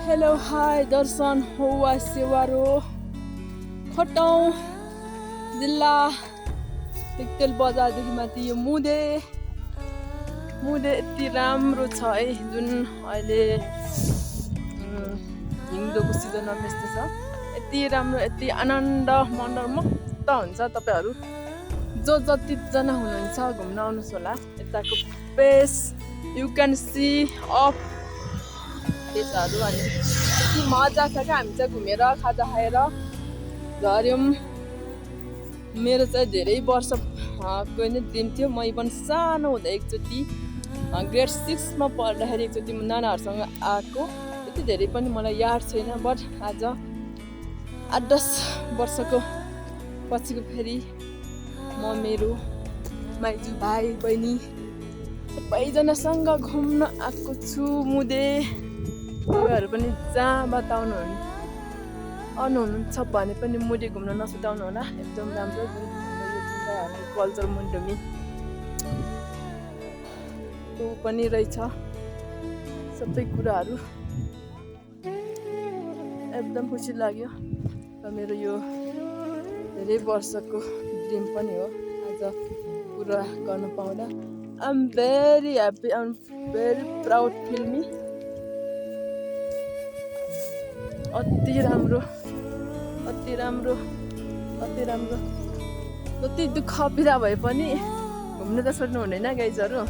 Hello hi दर्शन हौवा सेवारो खटौँ जिल्ला पिक्तेल बजारदेखि माथि यो मुदे यति राम्रो छ है जुन अहिले हिउँदोको सिजनमा यस्तो छ यति राम्रो यति आनन्द मस्त हुन्छ। तपाईहरू जतिजना हुनुहुन्छ घुम्न आउनुहोस् होला यताको पेस यु क्यान सी अफ पेसहरू अनि यति मजा छ क्या। हामी चाहिँ घुमेर खाजा खाएर झर्यौँ। मेरो चाहिँ धेरै वर्ष कोही नै ड्रिम थियो। म पनि सानो हुँदा एकचोटि ग्रेड 6 मा पढ्दाखेरि एकचोटि नानाहरूसँग आएको त्यति धेरै पनि मलाई याद छैन। बट आज 8-10 वर्षको पछिको फेरि म मेरो माइजू भाइ बहिनी सबैजनासँग घुम्न आएको छु मुदे। तपाईँहरू पनि जहाँ आउनुहुन्छ भने पनि मुदे घुम्न नसुर्ताउनु होला। एकदम राम्रो कल्चर मुन्डुमी पनि रहेछ सबै कुराहरू एकदम खुसी लाग्यो। र मेरो यो धेरै वर्षको ड्रिम पनि हो आज पुरा गर्न पाउँदा। I am very happy, I am very proud feel me. अति राम्रो जति दुःख पीडा भए पनि घुम्नु त छोड्नु हुँदैन गाइजहरू।